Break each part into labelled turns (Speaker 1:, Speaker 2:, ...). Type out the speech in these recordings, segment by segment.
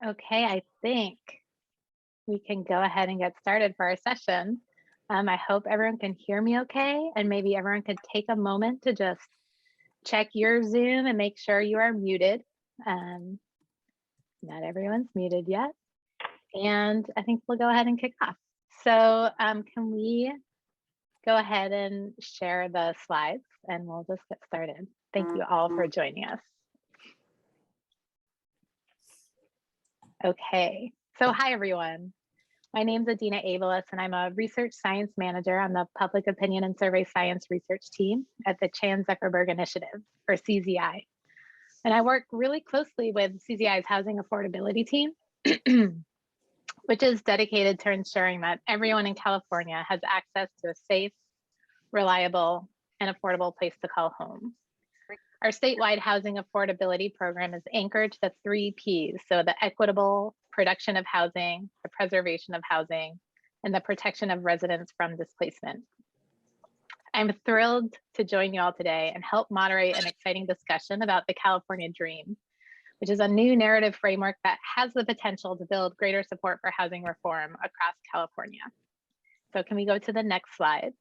Speaker 1: Okay, I think we can go ahead and get started for our session. I hope everyone can hear me okay, and maybe everyone could take a moment to just check your Zoom and make sure you are muted. Not everyone's muted yet. And I think we'll go ahead and kick off. So can we go ahead and share the slides and we'll just get started. Thank you all for joining us. Okay, so hi everyone. My name is Adina Abelis and I'm a research science manager on the Public Opinion and Survey Science research team at the Chan-Zuckerberg Initiative, or CZI. And I work really closely with CZI's housing affordability team, which is dedicated to ensuring that everyone in California has access to a safe, reliable, and affordable place to call home. Our statewide housing affordability program is anchored to the 3 Ps, so the equitable production of housing, the preservation of housing, and the protection of residents from displacement. I'm thrilled to join you all today and help moderate an exciting discussion about the California Dream, which is a new narrative framework that has the potential to build greater support for housing reform across California. So can we go to the next slide?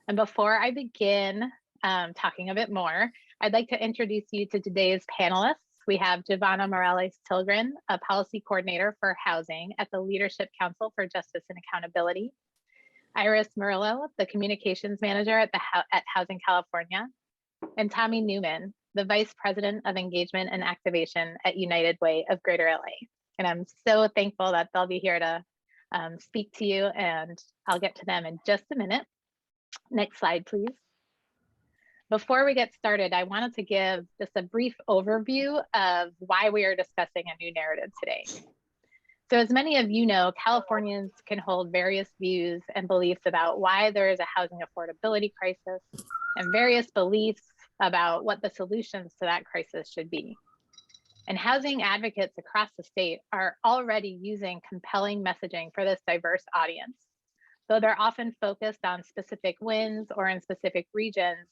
Speaker 1: And before I begin talking a bit more, I'd like to introduce you to today's panelists. We have Giovanna Morales-Tilgren, a policy coordinator for housing at the Leadership Council for Justice and Accountability. Iris Murillo, the communications manager at Housing California. And Tommy Newman, the vice president of engagement and activation at United Way of Greater LA. And I'm so thankful that they'll be here to speak to you, and I'll get to them in just a minute. Next slide, please. Before we get started, I wanted to give just a brief overview of why we are discussing a new narrative today. So as many of you know, Californians can hold various views and beliefs about why there is a housing affordability crisis and various beliefs about what the solutions to that crisis should be. And housing advocates across the state are already using compelling messaging for this diverse audience. Though they're often focused on specific wins or in specific regions,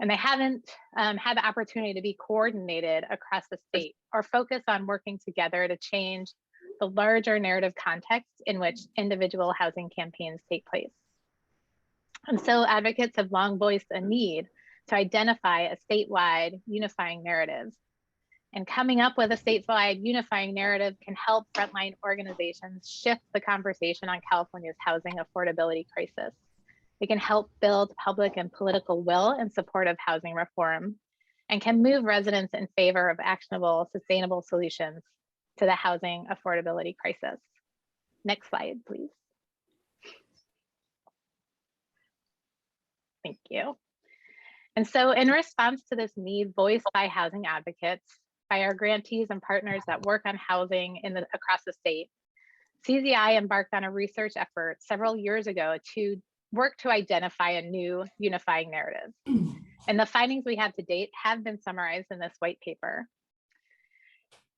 Speaker 1: and they haven't had the opportunity to be coordinated across the state or focus on working together to change the larger narrative context in which individual housing campaigns take place. And so advocates have long voiced a need to identify a statewide unifying narrative. And coming up with a statewide unifying narrative can help frontline organizations shift the conversation on California's housing affordability crisis. It can help build public and political will in support of housing reform and can move residents in favor of actionable, sustainable solutions to the housing affordability crisis. Next slide, please. Thank you. And so in response to this need voiced by housing advocates, by our grantees and partners that work on housing across the state, CZI embarked on a research effort several years ago to work to identify a new unifying narrative. And the findings we have to date have been summarized in this white paper.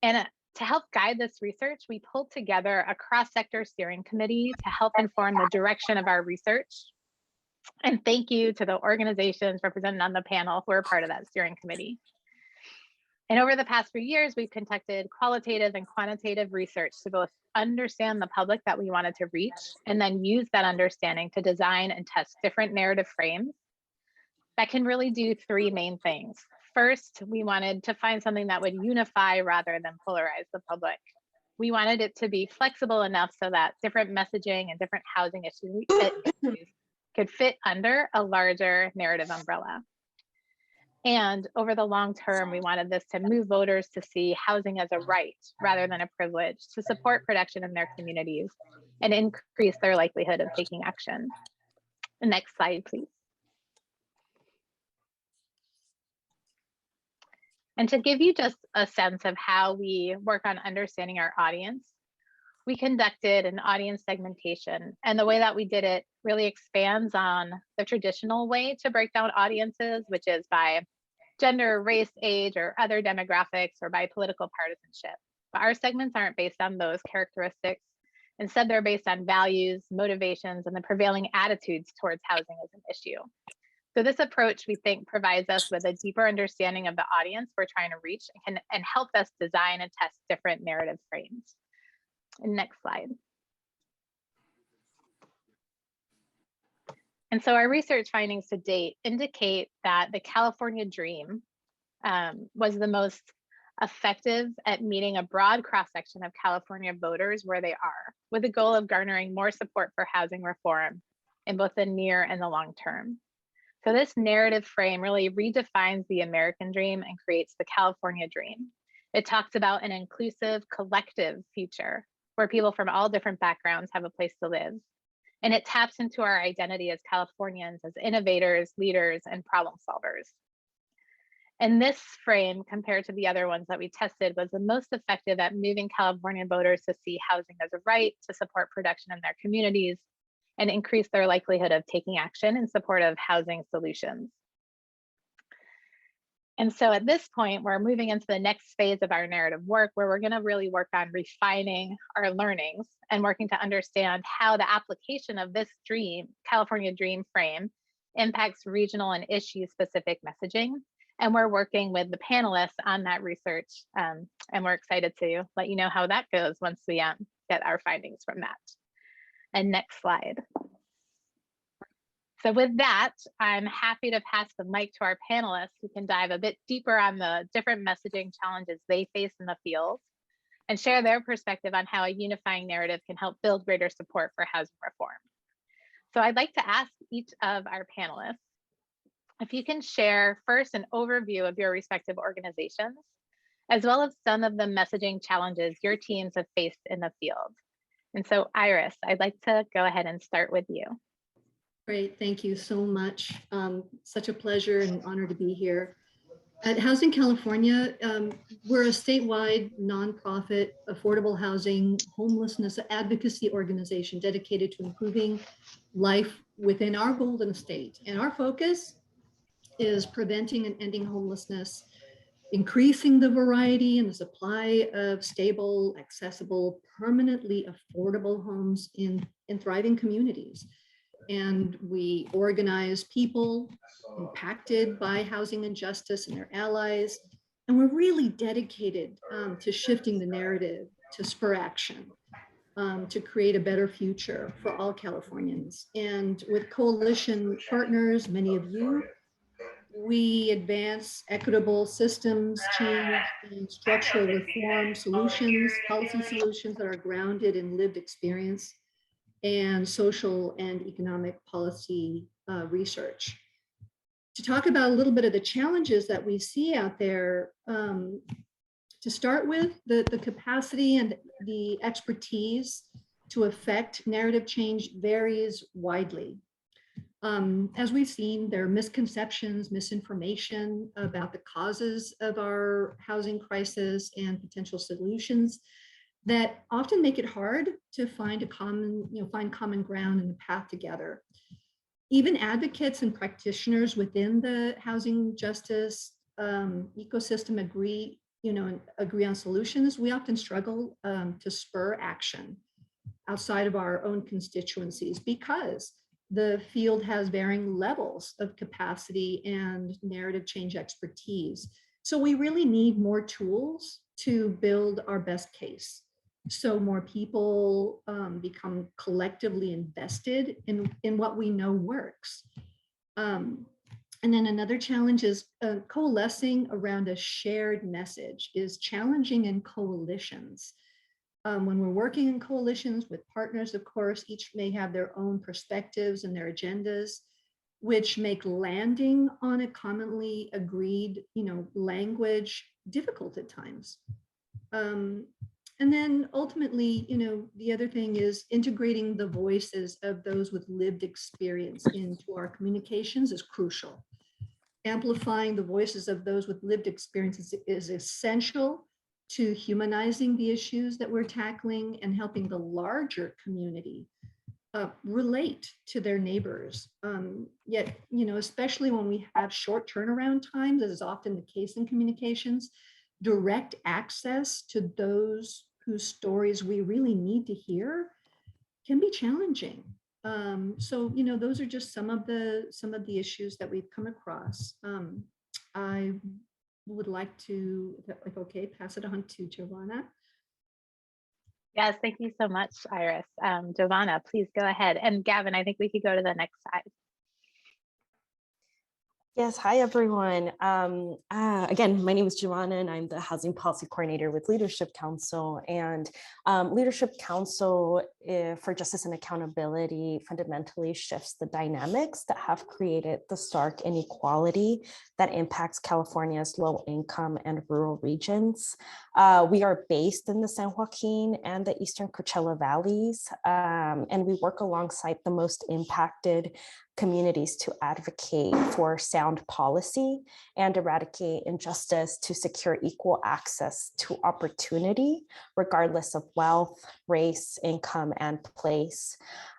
Speaker 1: And to help guide this research, we pulled together a cross-sector steering committee to help inform the direction of our research. And thank you to the organizations represented on the panel who are part of that steering committee. And over the past few years, we've conducted qualitative and quantitative research to both understand the public that we wanted to reach, and then use that understanding to design and test different narrative frames that can really do 3 main things. First, we wanted to find something that would unify rather than polarize the public. We wanted it to be flexible enough so that different messaging and different housing issues could fit under a larger narrative umbrella. And over the long term, we wanted this to move voters to see housing as a right rather than a privilege, to support production in their communities and increase their likelihood of taking action. The next slide, please. And to give you just a sense of how we work on understanding our audience, we conducted an audience segmentation, and the way that we did it really expands on the traditional way to break down audiences, which is by gender, race, age, or other demographics, or by political partisanship. But our segments aren't based on those characteristics. Instead, they're based on values, motivations, and the prevailing attitudes towards housing as an issue. So this approach, we think, provides us with a deeper understanding of the audience we're trying to reach and help us design and test different narrative frames. And next slide. And so our research findings to date indicate that the California dream was the most effective at meeting a broad cross-section of California voters where they are, with the goal of garnering more support for housing reform in both the near and the long term. So this narrative frame really redefines the American dream and creates the California dream. It talks about an inclusive, collective future where people from all different backgrounds have a place to live. And it taps into our identity as Californians, as innovators, leaders, and problem solvers. And this frame, compared to the other ones that we tested, was the most effective at moving California voters to see housing as a right, to support production in their communities, and increase their likelihood of taking action in support of housing solutions. And so at this point, we're moving into the next phase of our narrative work, where we're going to really work on refining our learnings and working to understand how the application of this dream, California dream frame, impacts regional and issue-specific messaging. And we're working with the panelists on that research, and we're excited to let you know how that goes once we get our findings from that. And next slide. So with that, I'm happy to pass the mic to our panelists who can dive a bit deeper on the different messaging challenges they face in the field and share their perspective on how a unifying narrative can help build greater support for housing reform. So I'd like to ask each of our panelists if you can share first an overview of your respective organizations, as well as some of the messaging challenges your teams have faced in the field. And so Iris, I'd like to go ahead and start with you.
Speaker 2: Great, thank you so much. Such a pleasure and honor to be here. At Housing California, we're a statewide nonprofit affordable housing homelessness advocacy organization dedicated to improving life within our golden state. And our focus is preventing and ending homelessness, increasing the variety and the supply of stable, accessible, permanently affordable homes in thriving communities. And we organize people impacted by housing injustice and their allies. And we're really dedicated to shifting the narrative, to spur action, to create a better future for all Californians. And with coalition partners, many of you, we advance equitable systems change and structural reform solutions, policy solutions that are grounded in lived experience and social and economic policy research. To talk about a little bit of the challenges that we see out there, to start with, the capacity and the expertise to affect narrative change varies widely. As we've seen, there are misconceptions, misinformation about the causes of our housing crisis and potential solutions that often make it hard to find a common ground and a path together. Even advocates and practitioners within the housing justice ecosystem agree on solutions. We often struggle to spur action outside of our own constituencies because the field has varying levels of capacity and narrative change expertise. So we really need more tools to build our best case, so more people become collectively invested in what we know works. And then another challenge is coalescing around a shared message is challenging in coalitions. When we're working in coalitions with partners, of course, each may have their own perspectives and their agendas, which make landing on a commonly agreed, language difficult at times. And then ultimately, the other thing is integrating the voices of those with lived experience into our communications is crucial. Amplifying the voices of those with lived experience is essential to humanizing the issues that we're tackling and helping the larger community relate to their neighbors. Yet, especially when we have short turnaround times, as is often the case in communications, direct access to those whose stories we really need to hear can be challenging. So, those are just some of the issues that we've come across. I would like to, if okay, pass it on to Giovanna.
Speaker 1: Yes, thank you so much, Iris. Giovanna, please go ahead. And Gavin, I think we could go to the next slide.
Speaker 3: Yes, hi everyone. Again, my name is Giovanna and I'm the Housing Policy Coordinator with Leadership Council. And Leadership Council for Justice and Accountability fundamentally shifts the dynamics that have created the stark inequality that impacts California's low income and rural regions. We are based in the San Joaquin and the Eastern Coachella Valleys, and we work alongside the most impacted communities to advocate for sound policy and eradicate injustice to secure equal access to opportunity, regardless of wealth, race, income, and place.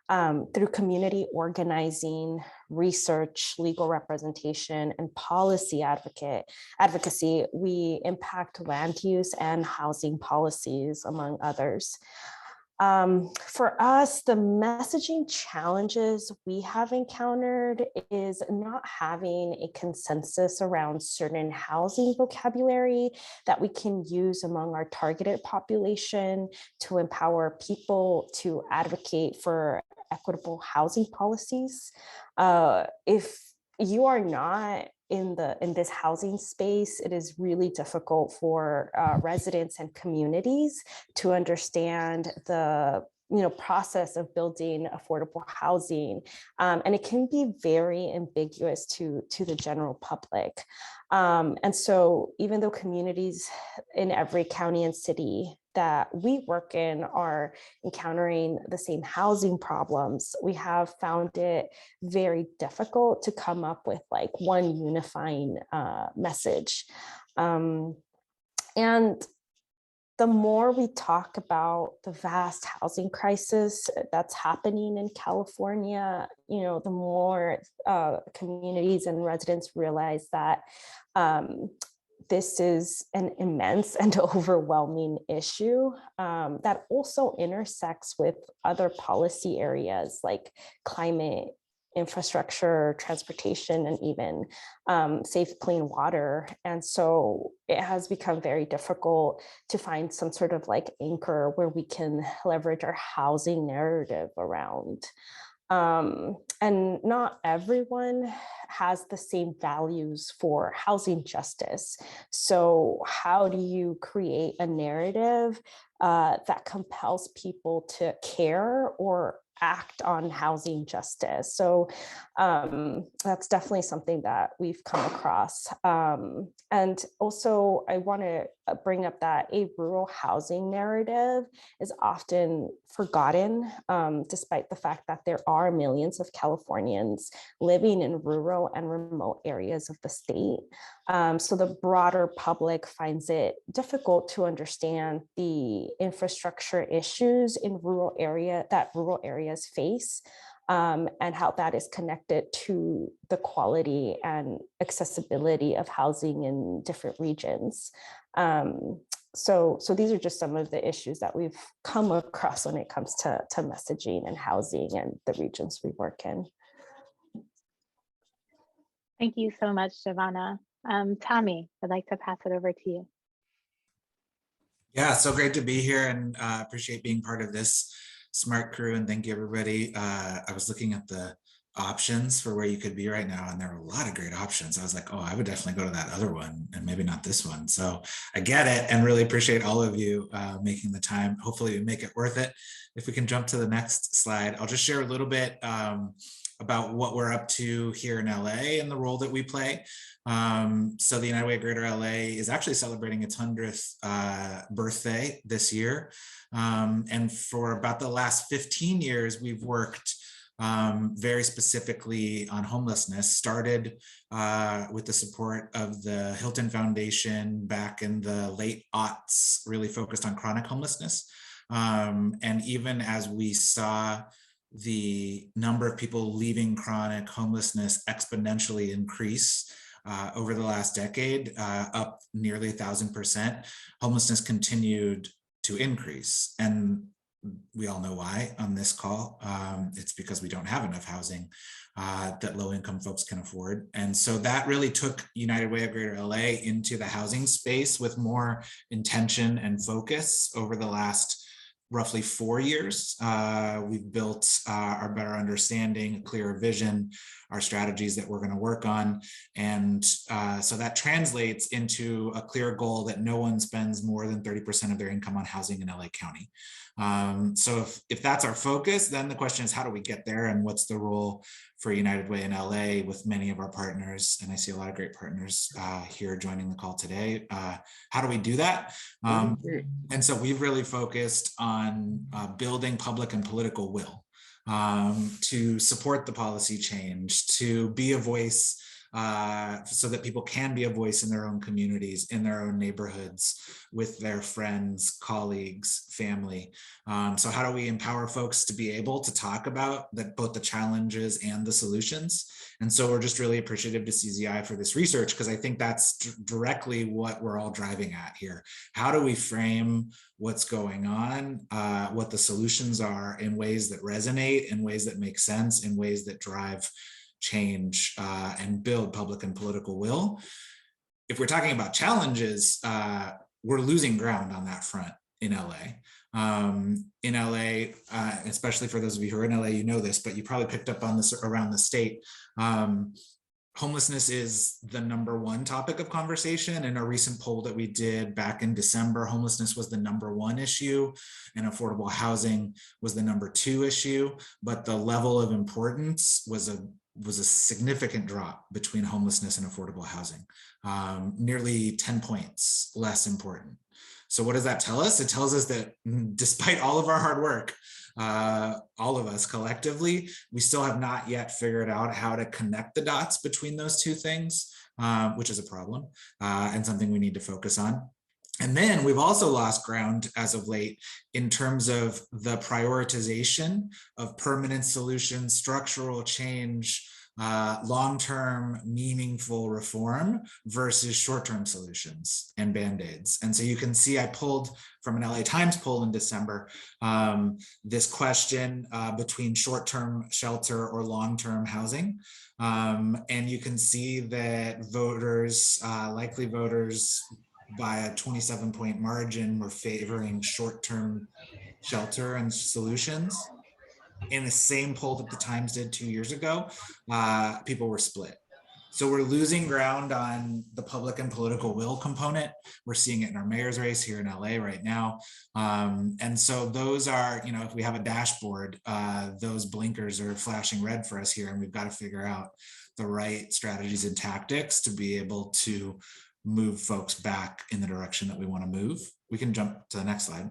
Speaker 3: Through community organizing, research, legal representation, and policy advocacy, we impact land use and housing policies, among others. For us, the messaging challenges we have encountered is not having a consensus around certain housing vocabulary that we can use among our targeted population to empower people to advocate for equitable housing policies. If you are not in this housing space, it is really difficult for residents and communities to understand the process of building affordable housing, and it can be very ambiguous to the general public. And so even though communities in every county and city that we work in are encountering the same housing problems, we have found it very difficult to come up with like one unifying message. And the more we talk about the vast housing crisis that's happening in California, the more communities and residents realize that this is an immense and overwhelming issue that also intersects with other policy areas like climate, infrastructure, transportation, and even safe, clean water. And so it has become very difficult to find some sort of like anchor where we can leverage our housing narrative around. And not everyone has the same values for housing justice. So how do you create a narrative that compels people to care or act on housing justice? So that's definitely something that we've come across. And also I want to bring up that a rural housing narrative is often forgotten, despite the fact that there are millions of Californians living in rural and remote areas of the state. So the broader public finds it difficult to understand the infrastructure issues in rural areas face, and how that is connected to the quality and accessibility of housing in different regions. So these are just some of the issues that we've come across when it comes to messaging and housing and the regions we work in.
Speaker 1: Thank you so much, Giovanna. Tommy, I'd like to pass it over to you.
Speaker 4: Yeah, so great to be here, and appreciate being part of this smart crew, and thank you everybody. I was looking at the options for where you could be right now, and there are a lot of great options. I was like, oh, I would definitely go to that other one and maybe not this one. So I get it and really appreciate all of you making the time. Hopefully we make it worth it. If we can jump to the next slide, I'll just share a little bit about what we're up to here in LA and the role that we play. So the United Way Greater LA is actually celebrating its 100th birthday this year. And for about the last 15 years, we've worked very specifically on homelessness, started with the support of the Hilton Foundation back in the late aughts, really focused on chronic homelessness. And even as we saw the number of people leaving chronic homelessness exponentially increase over the last decade, up nearly 1,000%, homelessness continued to increase. And we all know why on this call. It's because we don't have enough housing that low-income folks can afford. And so that really took United Way of Greater LA into the housing space with more intention and focus over the last roughly 4 years. We've built our better understanding, a clearer vision, our strategies that we're going to work on. And so that translates into a clear goal that no one spends more than 30% of their income on housing in LA County. So if that's our focus, then the question is, how do we get there, and what's the role for United Way in LA with many of our partners? And I see a lot of great partners here joining the call today. How do we do that? And so we've really focused on building public and political will to support the policy change, to be a voice so that people can be a voice in their own communities, in their own neighborhoods, with their friends, colleagues, family. So how do we empower folks to be able to talk about that, both the challenges and the solutions? And so we're just really appreciative to CZI for this research, because I think that's directly what we're all driving at here. How do we frame what's going on, what the solutions are in ways that resonate, in ways that make sense, in ways that drive change and build public and political will? If we're talking about challenges, we're losing ground on that front in LA. In LA, especially for those of you who are in LA, you know this, but you probably picked up on this around the state. Homelessness is the #1 topic of conversation. In a recent poll that we did back in December, homelessness was the #1 issue, and affordable housing was the #2 issue. But the level of importance was a significant drop between homelessness and affordable housing, nearly 10 points less important. So what does that tell us? It tells us that despite all of our hard work, all of us collectively, we still have not yet figured out how to connect the dots between those two things, which is a problem and something we need to focus on. And then we've also lost ground as of late in terms of the prioritization of permanent solutions, structural change, long-term meaningful reform versus short-term solutions and band-aids. And so you can see I pulled from an LA Times poll in December, this question between short-term shelter or long-term housing. And you can see that voters, likely voters, by a 27-point margin were favoring short-term shelter and solutions. In the same poll that the Times did 2 years ago, people were split. So we're losing ground on the public and political will component. We're seeing it in our mayor's race here in LA right now. And so those are, if we have a dashboard, those blinkers are flashing red for us here, and we've got to figure out the right strategies and tactics to be able to move folks back in the direction that we want to move. We can jump to the next slide.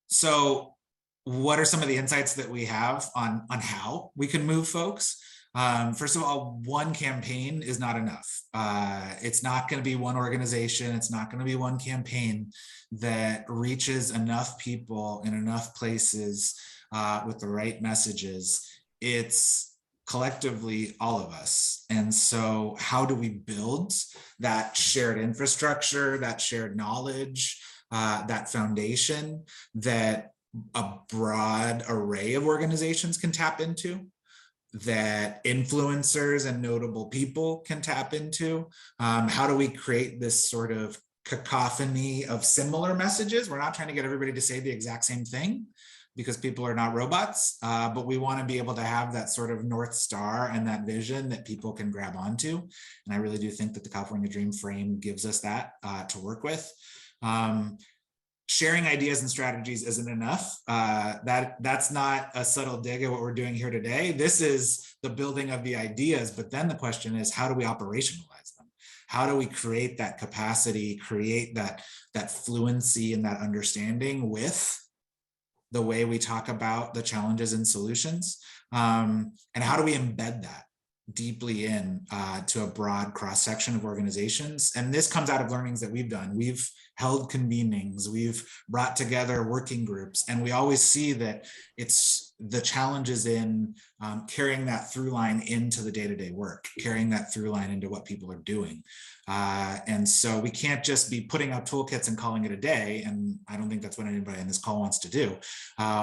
Speaker 4: So what are some of the insights that we have on how we can move folks? First of all, one campaign is not enough. It's not going to be one organization. It's not going to be one campaign that reaches enough people in enough places with the right messages. It's collectively all of us. And so how do we build that shared infrastructure, that shared knowledge, that foundation that a broad array of organizations can tap into, that influencers and notable people can tap into? How do we create this sort of cacophony of similar messages? We're not trying to get everybody to say the exact same thing, because people are not robots, but we want to be able to have that sort of North Star and that vision that people can grab onto. And I really do think that the California Dream Frame gives us that to work with. Sharing ideas and strategies isn't enough. That's not a subtle dig at what we're doing here today. This is the building of the ideas, but then the question is, how do we operationalize them? How do we create that capacity, create that fluency and that understanding with the way we talk about the challenges and solutions? And how do we embed that? deeply in to a broad cross-section of organizations. And this comes out of learnings that we've done. We've held convenings, we've brought together working groups, and we always see that it's the challenges in carrying that through line into the day-to-day work, carrying that through line into what people are doing. And so we can't just be putting out toolkits and calling it a day. And I don't think that's what anybody in this call wants to do.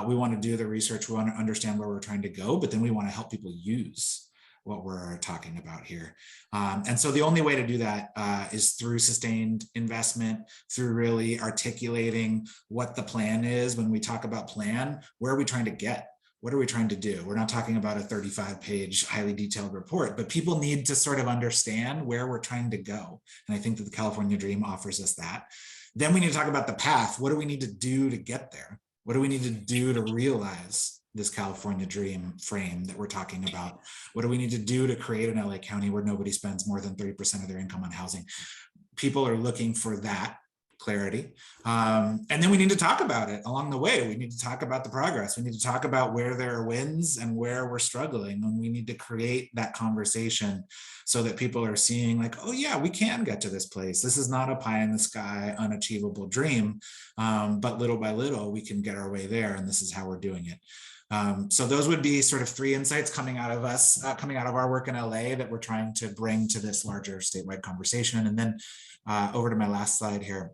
Speaker 4: We want to do the research, we want to understand where we're trying to go, but then we want to help people use what we're talking about here. And so the only way to do that is through sustained investment, through really articulating what the plan is. When we talk about plan, where are we trying to get? What are we trying to do? We're not talking about a 35-page, highly detailed report, but people need to sort of understand where we're trying to go. And I think that the California Dream offers us that. Then we need to talk about the path. What do we need to do to get there? What do we need to do to realize this California Dream frame that we're talking about? What do we need to do to create an LA County where nobody spends more than 30% of their income on housing? People are looking for that clarity. And then we need to talk about it along the way. We need to talk about the progress. We need to talk about where there are wins and where we're struggling. And we need to create that conversation so that people are seeing like, oh yeah, we can get to this place. This is not a pie in the sky, unachievable dream, but little by little, we can get our way there. And this is how we're doing it. So those would be sort of 3 insights coming out of us, coming out of our work in LA that we're trying to bring to this larger statewide conversation. And then over to my last slide here.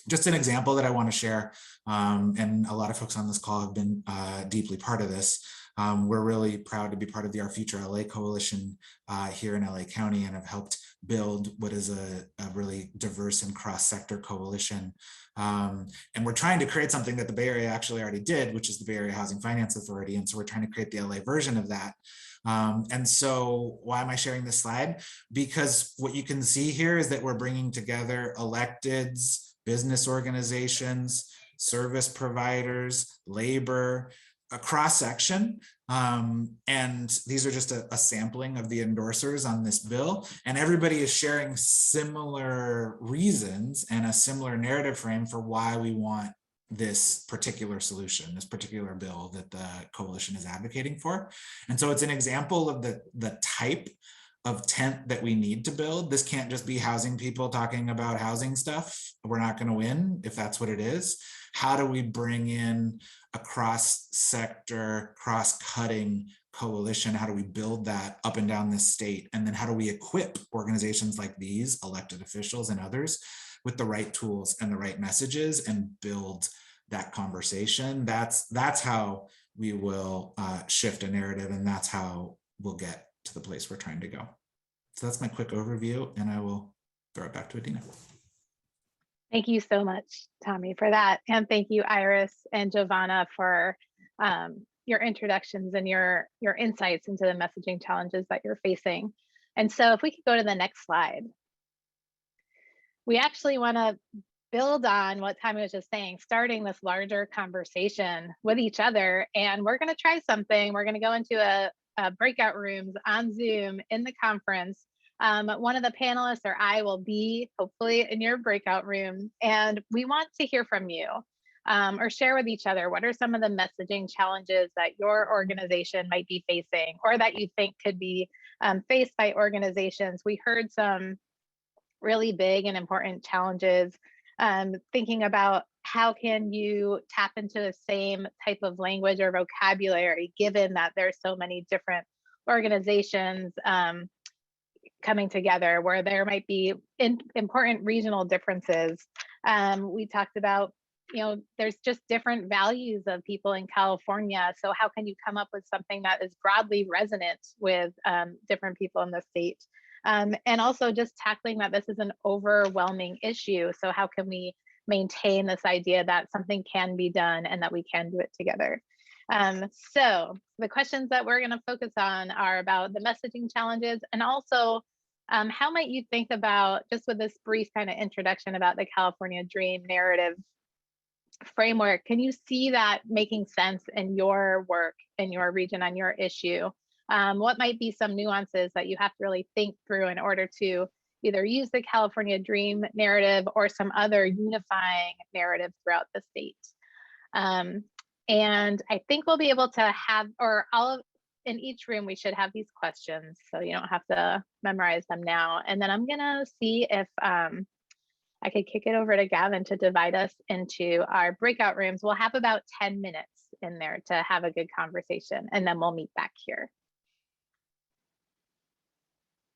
Speaker 4: Just an example that I want to share, and a lot of folks on this call have been deeply part of this. We're really proud to be part of the Our Future LA Coalition here in LA County and have helped build what is a really diverse and cross-sector coalition. And we're trying to create something that the Bay Area actually already did, which is the Bay Area Housing Finance Authority. And so we're trying to create the LA version of that. And so why am I sharing this slide? Because what you can see here is that we're bringing together electeds, business organizations, service providers, labor, a cross section. And these are just a sampling of the endorsers on this bill. And everybody is sharing similar reasons and a similar narrative frame for why we want this particular solution, this particular bill that the coalition is advocating for. And so it's an example of the type of tent that we need to build. This can't just be housing people talking about housing stuff. We're not going to win if that's what it is. How do we bring in a cross-sector, cross-cutting coalition? How do we build that up and down this state? And then how do we equip organizations like these, elected officials and others, with the right tools and the right messages and build that conversation? That's how we will shift a narrative, and that's how we'll get to the place we're trying to go. So that's my quick overview, and I will throw it back to Adina.
Speaker 1: Thank you so much, Tommy, for that. And thank you, Iris and Giovanna, for your introductions and your insights into the messaging challenges that you're facing. And so if we could go to the next slide. We actually want to build on what Tommy was just saying, starting this larger conversation with each other. And we're going to try something. We're going to go into a breakout rooms on Zoom in the conference. One of the panelists or I will be hopefully in your breakout room, and we want to hear from you or share with each other what are some of the messaging challenges that your organization might be facing or that you think could be faced by organizations. We heard some really big and important challenges, thinking about how can you tap into the same type of language or vocabulary, given that there's so many different organizations coming together where there might be important regional differences. We talked about, there's just different values of people in California. So how can you come up with something that is broadly resonant with different people in the state? And also just tackling that this is an overwhelming issue. So how can we maintain this idea that something can be done and that we can do it together? So the questions that we're going to focus on are about the messaging challenges, and also how might you think about, just with this brief kind of introduction about the California Dream narrative framework, can you see that making sense in your work, in your region, on your issue? What might be some nuances that you have to really think through in order to either use the California Dream narrative or some other unifying narrative throughout the state? And I think we'll be able to have, or in each room, we should have these questions, so you don't have to memorize them now. And then I'm gonna see if I could kick it over to Gavin to divide us into our breakout rooms. We'll have about 10 minutes in there to have a good conversation, and then we'll meet back here.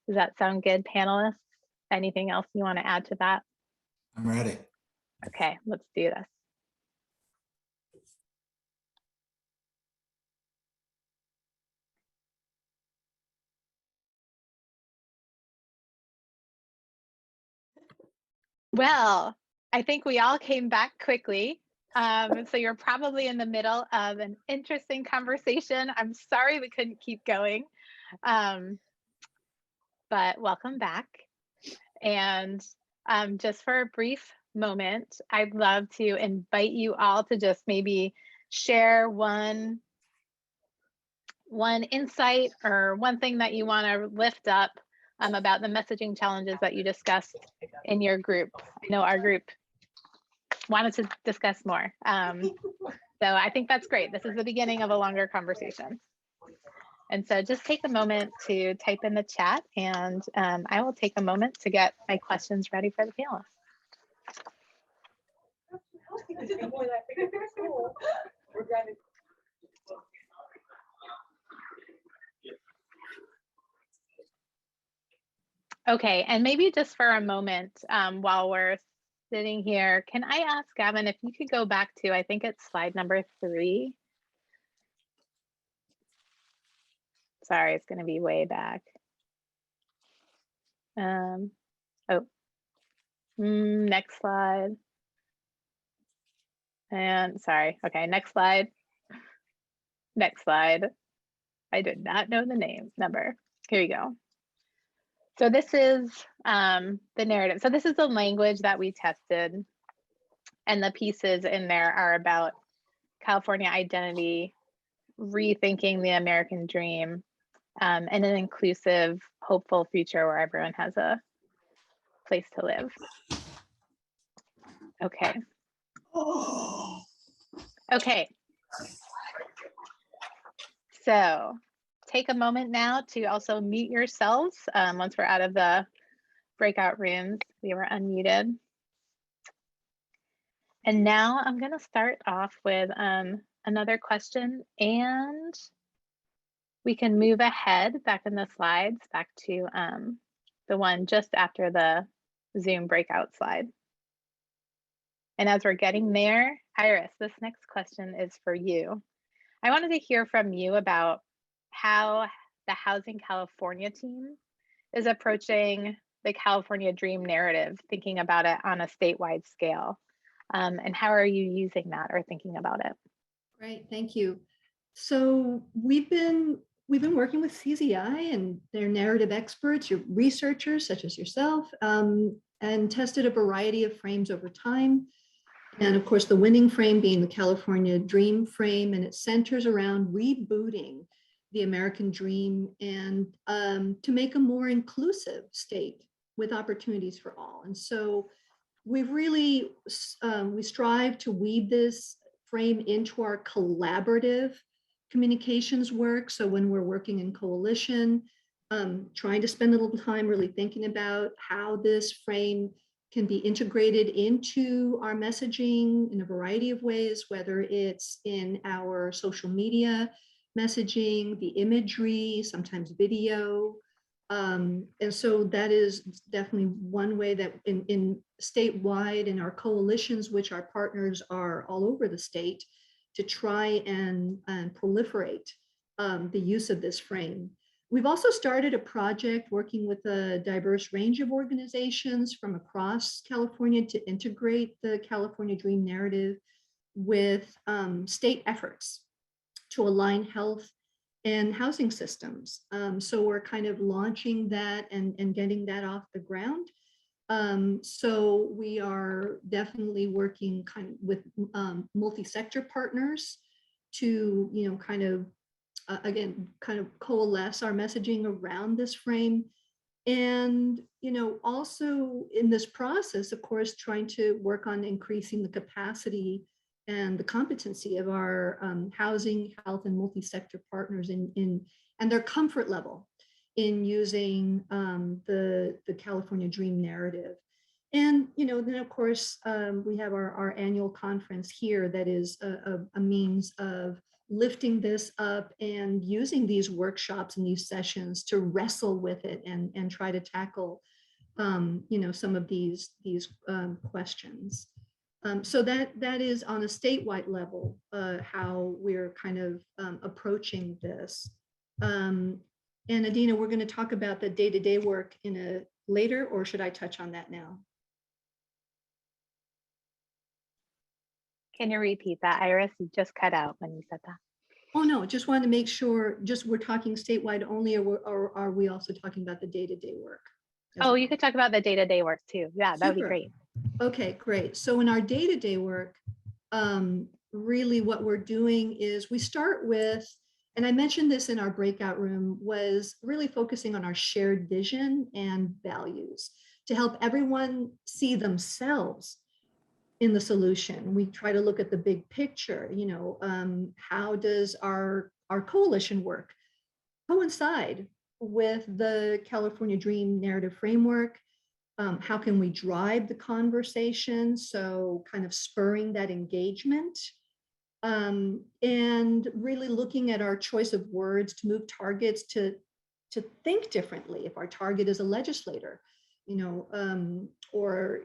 Speaker 1: Does that sound good, panelists? Anything else you want to add to that?
Speaker 4: I'm ready.
Speaker 1: Okay, let's do this. Well, I think we all came back quickly. So you're probably in the middle of an interesting conversation. I'm sorry we couldn't keep going, but welcome back. And just for a brief moment, I'd love to invite you all to just maybe share one insight or one thing that you want to lift up about the messaging challenges that you discussed in your group. I know our group wanted to discuss more. So I think that's great. This is the beginning of a longer conversation. And so just take a moment to type in the chat, and I will take a moment to get my questions ready for the panelists. Okay, and maybe just for a moment while we're sitting here, can I ask Gavin if you could go back to, I think it's slide number 3. Sorry, it's going to be way back. Next slide. And sorry, okay, next slide. Next slide. I did not know the number. Here you go. So this is the narrative. So this is the language that we tested, and the pieces in there are about California identity, rethinking the American dream, and an inclusive, hopeful future where everyone has a place to live. Okay. Okay. So take a moment now to also mute yourselves once we're out of the breakout rooms. We were unmuted. And now I'm going to start off with another question, and we can move ahead back in the slides back to the one just after the Zoom breakout slide. And as we're getting there, Iris, this next question is for you. I wanted to hear from you about how the Housing California team is approaching the California dream narrative, thinking about it on a statewide scale. And how are you using that or thinking about it?
Speaker 2: Great, thank you. So we've been working with CZI and their narrative experts, your researchers such as yourself, and tested a variety of frames over time. And of course, the winning frame being the California dream frame, and it centers around rebooting the American dream and to make a more inclusive state with opportunities for all. And so we've really, we strive to weave this frame into our collaborative communications work. So when we're working in coalition, trying to spend a little time really thinking about how this frame can be integrated into our messaging in a variety of ways, whether it's in our social media messaging, the imagery, sometimes video. And so that is definitely one way that in statewide in our coalitions, which our partners are all over the state, to try and proliferate the use of this frame. We've also started a project working with a diverse range of organizations from across California to integrate the California Dream narrative with state efforts to align health and housing systems. So we're kind of launching that and getting that off the ground. So we are definitely working kind of with multi-sector partners to, you know, kind of again, kind of coalesce our messaging around this frame. And, you know, also in this process, of course, trying to work on increasing the capacity and the competency of our housing, health, and multi-sector partners and their comfort level in using the California Dream narrative. And, then of course, we have our annual conference here that is a means of lifting this up and using these workshops and these sessions to wrestle with it and try to tackle, some of these questions. So that is on a statewide level, how we're kind of approaching this. And Adina, we're going to talk about the day-to-day work in a later, or should I touch on that now?
Speaker 1: Can you repeat that, Iris? You just cut out when you said that.
Speaker 2: Oh, no, just wanted to make sure, we're talking statewide only, or are we also talking about the day-to-day work?
Speaker 1: Oh, you could talk about the day-to-day work too. Yeah, that would be great.
Speaker 2: Okay, great. So in our day-to-day work, really what we're doing is we start with, and I mentioned this in our breakout room, was really focusing on our shared vision and values to help everyone see themselves in the solution. We try to look at the big picture, how does our coalition work coincide with the California Dream narrative framework? How can we drive the conversation? So kind of spurring that engagement, and really looking at our choice of words to move targets to think differently. If our target is a legislator, or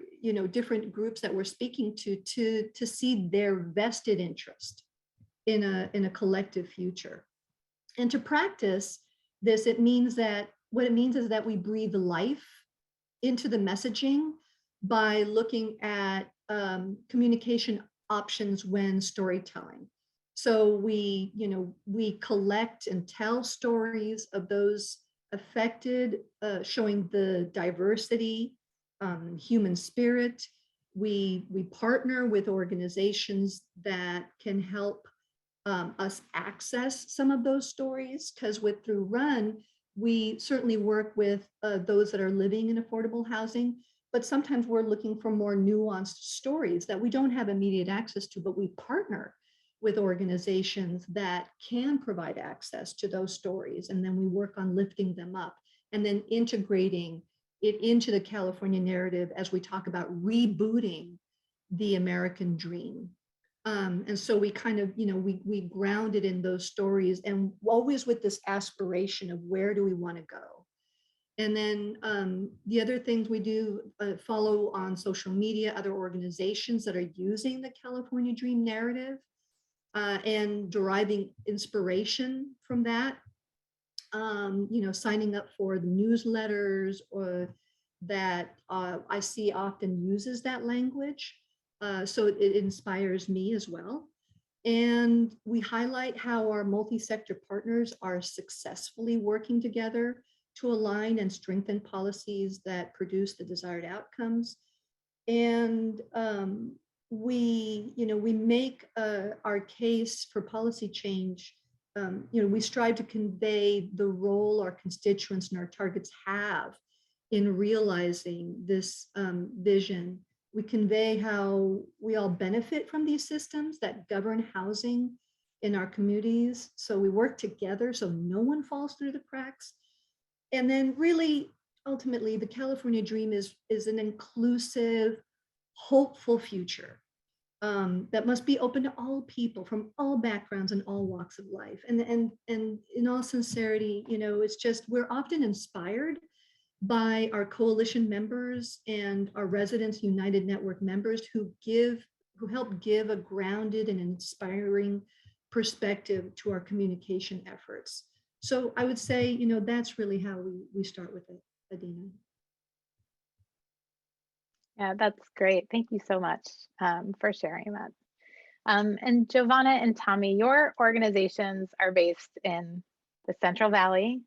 Speaker 2: different groups that we're speaking to see their vested interest in a collective future. And to practice this, what it means is that we breathe life into the messaging by looking at communication options when storytelling. So we collect and tell stories of those affected, showing the diversity, human spirit. We partner with organizations that can help us access some of those stories, because through RUN, we certainly work with those that are living in affordable housing, but sometimes we're looking for more nuanced stories that we don't have immediate access to, but we partner with organizations that can provide access to those stories. And then we work on lifting them up and then integrating it into the California narrative as we talk about rebooting the American dream. And so we kind of, we ground it in those stories, and always with this aspiration of where do we want to go. And then the other things we do, follow on social media, other organizations that are using the California Dream narrative, and deriving inspiration from that. Signing up for the newsletters or that I see often uses that language. So it inspires me as well. And we highlight how our multi-sector partners are successfully working together to align and strengthen policies that produce the desired outcomes. And we make our case for policy change. We strive to convey the role our constituents and our targets have in realizing this vision. We convey how we all benefit from these systems that govern housing in our communities. So we work together so no one falls through the cracks. And then really, ultimately, the California Dream is an inclusive, hopeful future that must be open to all people from all backgrounds and all walks of life. And in all sincerity, it's just, we're often inspired by our coalition members and our Residents United Network members who help give a grounded and inspiring perspective to our communication efforts. So I would say, that's really how we start with it, Adina.
Speaker 1: Yeah, that's great. Thank you so much for sharing that. And Giovanna and Tommy, your organizations are based in the Central Valley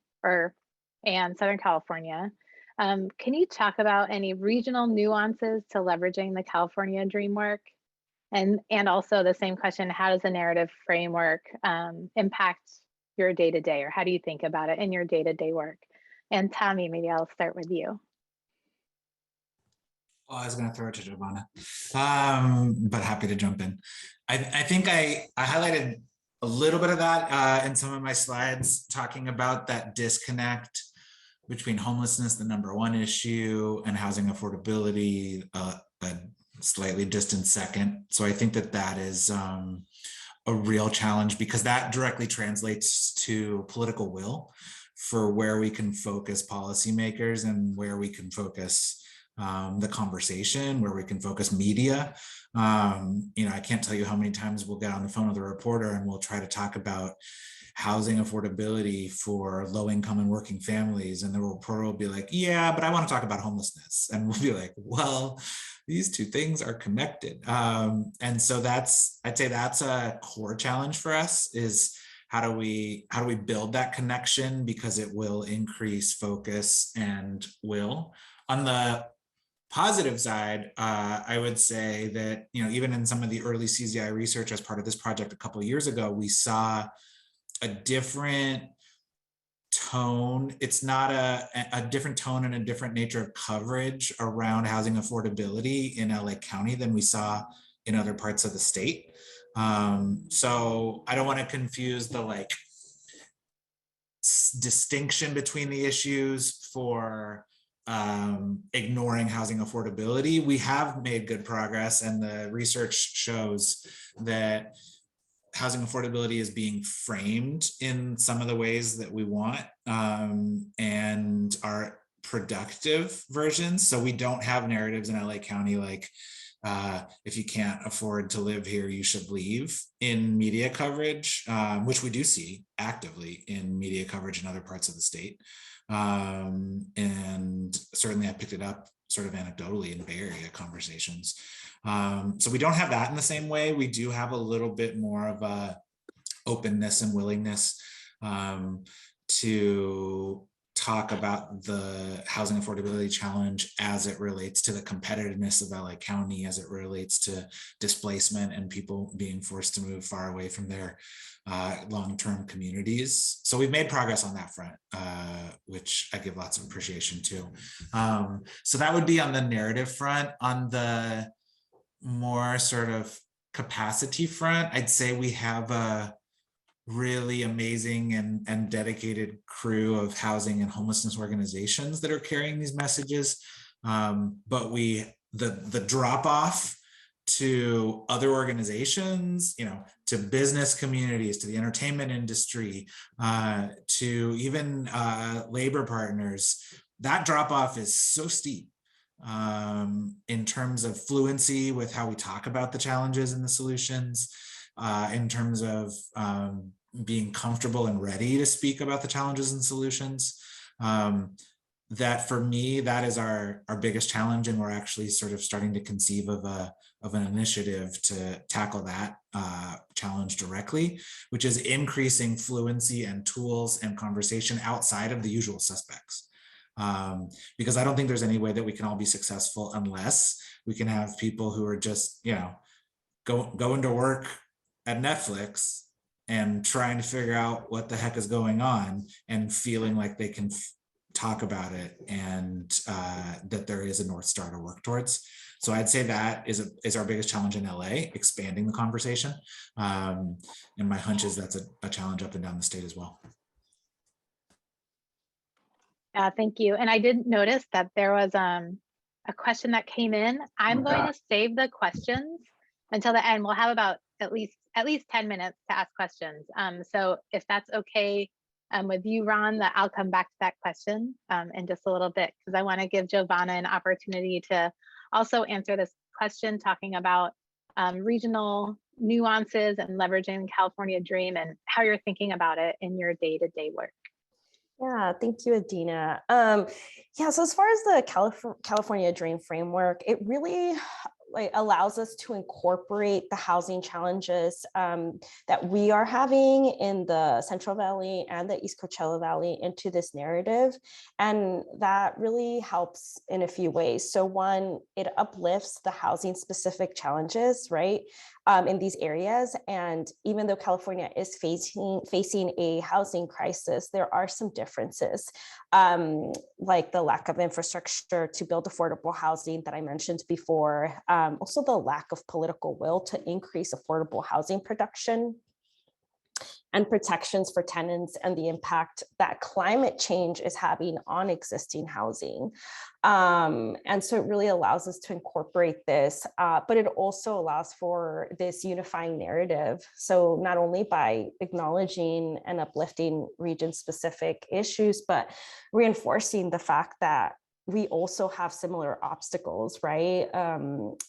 Speaker 1: and Southern California. Can you talk about any regional nuances to leveraging the California Dream work? And also the same question, how does the narrative framework impact your day-to-day, or how do you think about it in your day-to-day work? And Tommy, maybe I'll start with you.
Speaker 4: Oh, I was going to throw it to Giovanna, but happy to jump in. I think I highlighted a little bit of that in some of my slides, talking about that disconnect between homelessness, the #1 issue, and housing affordability, a slightly distant second. So I think that that is a real challenge, because that directly translates to political will for where we can focus policymakers and where we can focus the conversation, where we can focus media. I can't tell you how many times we'll get on the phone with a reporter and we'll try to talk about housing affordability for low-income and working families, and the reporter will be like, yeah, but I want to talk about homelessness, and we'll be like, well, these two things are connected. And so I'd say that's a core challenge for us, is how do we build that connection, because it will increase focus and will. On the positive side, I would say that, even in some of the early CZI research as part of this project a couple of years ago, we saw a different tone. It's not a different tone and a different nature of coverage around housing affordability in LA County than we saw in other parts of the state. So I don't want to confuse the distinction between the issues for ignoring housing affordability. We have made good progress, and the research shows that housing affordability is being framed in some of the ways that we want, and are productive versions. So we don't have narratives in LA County like, if you can't afford to live here, you should leave, in media coverage, which we do see actively in media coverage in other parts of the state. And certainly I picked it up sort of anecdotally in Bay Area conversations. So we don't have that in the same way. We do have a little bit more of a openness and willingness to talk about the housing affordability challenge as it relates to the competitiveness of LA County, as it relates to displacement and people being forced to move far away from their long-term communities. So we've made progress on that front, which I give lots of appreciation to. So that would be on the narrative front. On the more sort of capacity front, I'd say we have a really amazing and dedicated crew of housing and homelessness organizations that are carrying these messages. But the drop off to other organizations, to business communities, to the entertainment industry, to even labor partners, that drop off is so steep in terms of fluency with how we talk about the challenges and the solutions, in terms of being comfortable and ready to speak about the challenges and solutions. That for me, that is our biggest challenge, and we're actually sort of starting to conceive of an initiative to tackle that challenge directly, which is increasing fluency and tools and conversation outside of the usual suspects. Because I don't think there's any way that we can all be successful unless we can have people who are just, going to work at Netflix and trying to figure out what the heck is going on and feeling like they can talk about it, and that there is a North Star to work towards. So I'd say that is our biggest challenge in LA, expanding the conversation. And my hunch is that's a challenge up and down the state as well.
Speaker 1: Thank you. And I did notice that there was a question that came in. I'm going to save the questions until the end. We'll have about at least 10 minutes to ask questions. So if that's okay with you, Ron, that I'll come back to that question in just a little bit, because I want to give Giovanna an opportunity to also answer this question, talking about regional nuances and leveraging the California dream and how you're thinking about it in your day-to-day work.
Speaker 3: Yeah, thank you, Adina. So as far as the California Dream Framework, it really like allows us to incorporate the housing challenges that we are having in the Central Valley and the East Coachella Valley into this narrative. And that really helps in a few ways. So one, it uplifts the housing specific challenges, right, in these areas. And even though California is facing a housing crisis, there are some differences, like the lack of infrastructure to build affordable housing that I mentioned before, also the lack of political will to increase affordable housing production and protections for tenants, and the impact that climate change is having on existing housing. And so it really allows us to incorporate this, but it also allows for this unifying narrative. So not only by acknowledging and uplifting region-specific issues, but reinforcing the fact that we also have similar obstacles, right?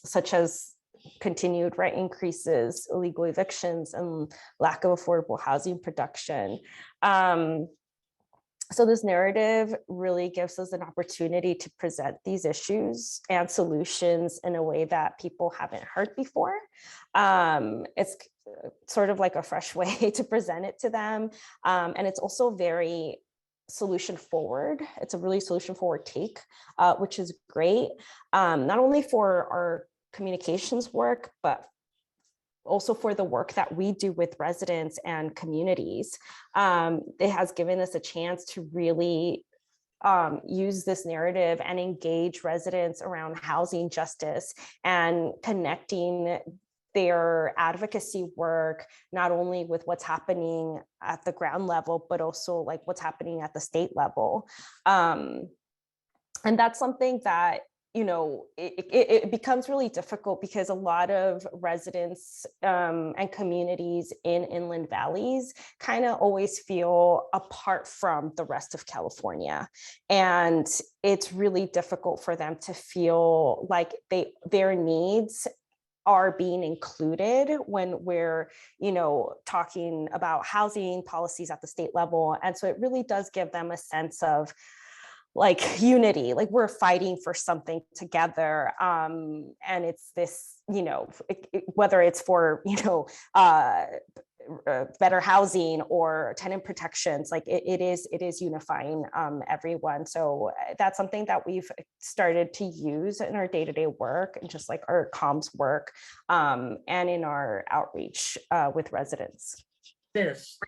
Speaker 3: Such as continued rent increases, illegal evictions, and lack of affordable housing production. So this narrative really gives us an opportunity to present these issues and solutions in a way that people haven't heard before. It's sort of like a fresh way to present it to them. And it's also very solution forward. It's a really solution forward take, which is great, not only for our communications work, but also for the work that we do with residents and communities. It has given us a chance to really use this narrative and engage residents around housing justice and connecting their advocacy work, not only with what's happening at the ground level, but also like what's happening at the state level. And that's something that, you know, it becomes really difficult because a lot of residents and communities in inland valleys kind of always feel apart from the rest of California. And it's really difficult for them to feel like their needs are being included when we're, you know, talking about housing policies at the state level. And so it really does give them a sense of like unity, like we're fighting for something together. And it's this, you know, whether it's for, you know, better housing or tenant protections, like it is unifying everyone. So that's something that we've started to use in our day-to-day work and just like our comms work and in our outreach with residents.
Speaker 5: This.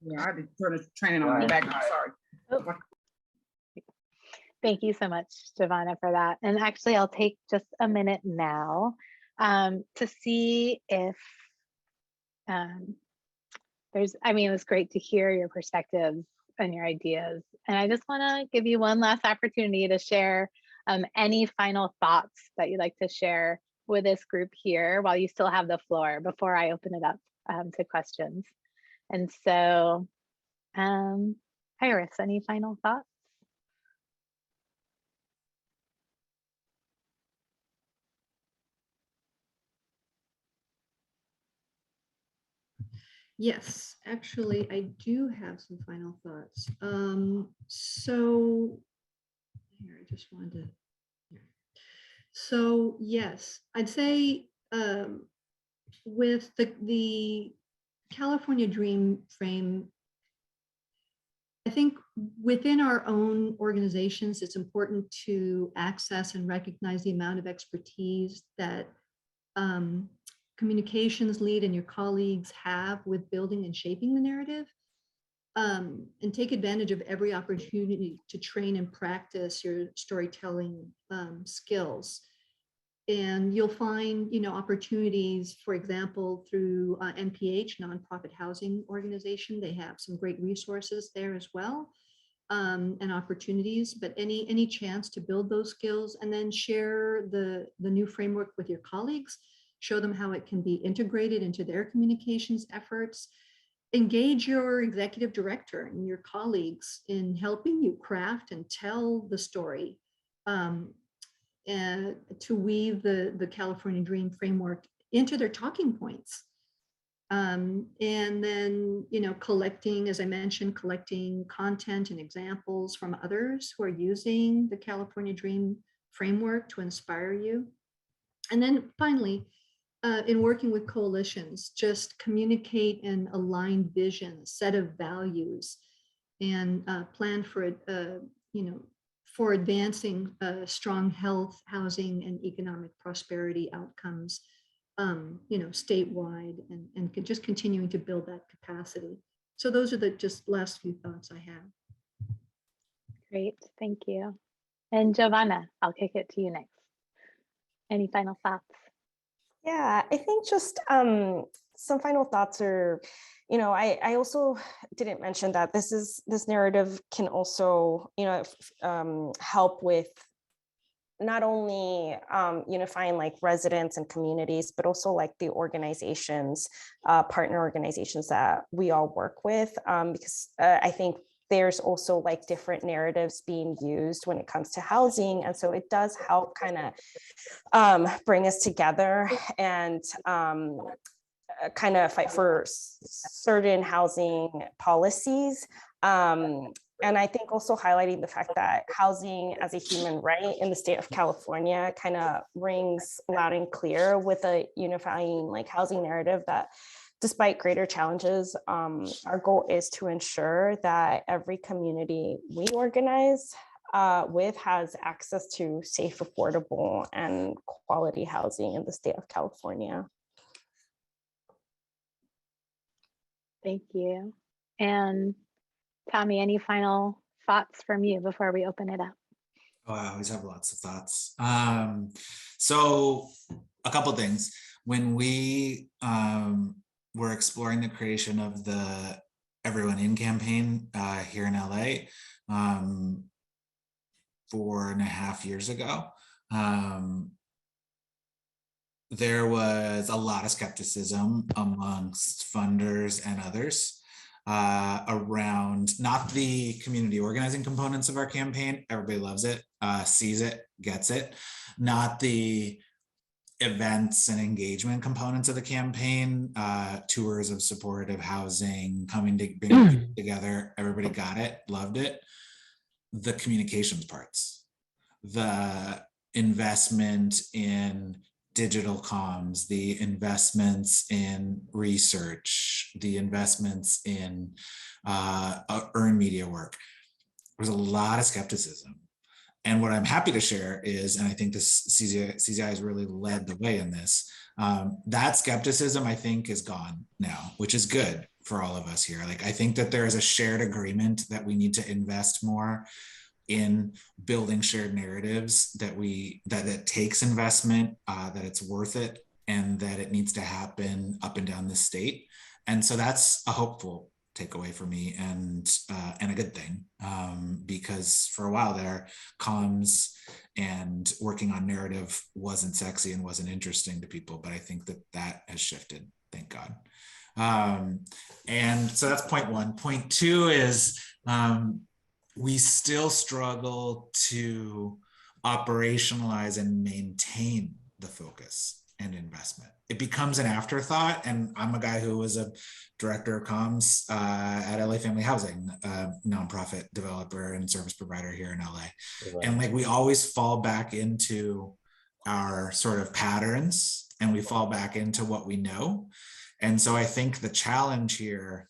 Speaker 5: Yeah, I did sort of training on my back. I'm sorry.
Speaker 1: Oh. Thank you so much, Giovanna, for that. And actually, I'll take just a minute now to see if I mean, it's great to hear your perspectives and your ideas. And I just want to give you one last opportunity to share any final thoughts that you'd like to share with this group here while you still have the floor before I open it up to questions. And so, Iris, any final thoughts?
Speaker 2: Yes, actually, I do have some final thoughts. So here, I just wanted to, here. So yes, I'd say with the California Dream Frame, I think within our own organizations, it's important to access and recognize the amount of expertise that communications lead and your colleagues have with building and shaping the narrative, and take advantage of every opportunity to train and practice your storytelling skills. And you'll find, you know, opportunities, for example, through NPH, Nonprofit Housing Organization. They have some great resources there as well, and opportunities, but any chance to build those skills and then share the new framework with your colleagues, show them how it can be integrated into their communications efforts. Engage your executive director and your colleagues in helping you craft and tell the story, and to weave the California Dream framework into their talking points. And then, you know, collecting, as I mentioned, collecting content and examples from others who are using the California Dream framework to inspire you. And then finally, in working with coalitions, just communicate and align vision, set of values, and plan for for advancing strong health, housing, and economic prosperity outcomes, statewide, and just continuing to build that capacity. So those are the just last few thoughts I have.
Speaker 1: Great, thank you. And Giovanna, I'll kick it to you next. Any final thoughts?
Speaker 3: Yeah, I think just some final thoughts are, I also didn't mention that this narrative can also, help with not only unifying like residents and communities, but also like the organizations, partner organizations that we all work with, because I think there's also like different narratives being used when it comes to housing. And so it does help kind of bring us together and kind of fight for certain housing policies. And I think also highlighting the fact that housing as a human right in the state of California kind of rings loud and clear with a unifying like housing narrative that despite greater challenges, our goal is to ensure that every community we organize with has access to safe, affordable, and quality housing in the state of California.
Speaker 1: Thank you. And Tommy, any final thoughts from you before we open it up?
Speaker 4: Oh, I always have lots of thoughts. So a couple of things. When we were exploring the creation of the Everyone In campaign here in LA 4.5 years ago, there was a lot of skepticism amongst funders and others around not the community organizing components of our campaign. Everybody loves it, sees it, gets it. Not the events and engagement components of the campaign, tours of supportive housing, coming to bring people together. Everybody got it, loved it. The communications parts, the investment in digital comms, the investments in research, the investments in earned media work. There's a lot of skepticism. And what I'm happy to share is, and I think this CZI has really led the way in this, that skepticism I think is gone now, which is good for all of us here. Like, I think that there is a shared agreement that we need to invest more in building shared narratives, that it takes investment, that it's worth it, and that it needs to happen up and down the state. And so that's a hopeful takeaway for me, and a good thing, because for a while there, comms and working on narrative wasn't sexy and wasn't interesting to people, but I think that has shifted, thank God. And so that's point one. Point two is we still struggle to operationalize and maintain the focus and investment. It becomes an afterthought. And I'm a guy who was a director of comms at LA Family Housing, a nonprofit developer and service provider here in LA. Right. And like, we always fall back into our sort of patterns, and we fall back into what we know. And so I think the challenge here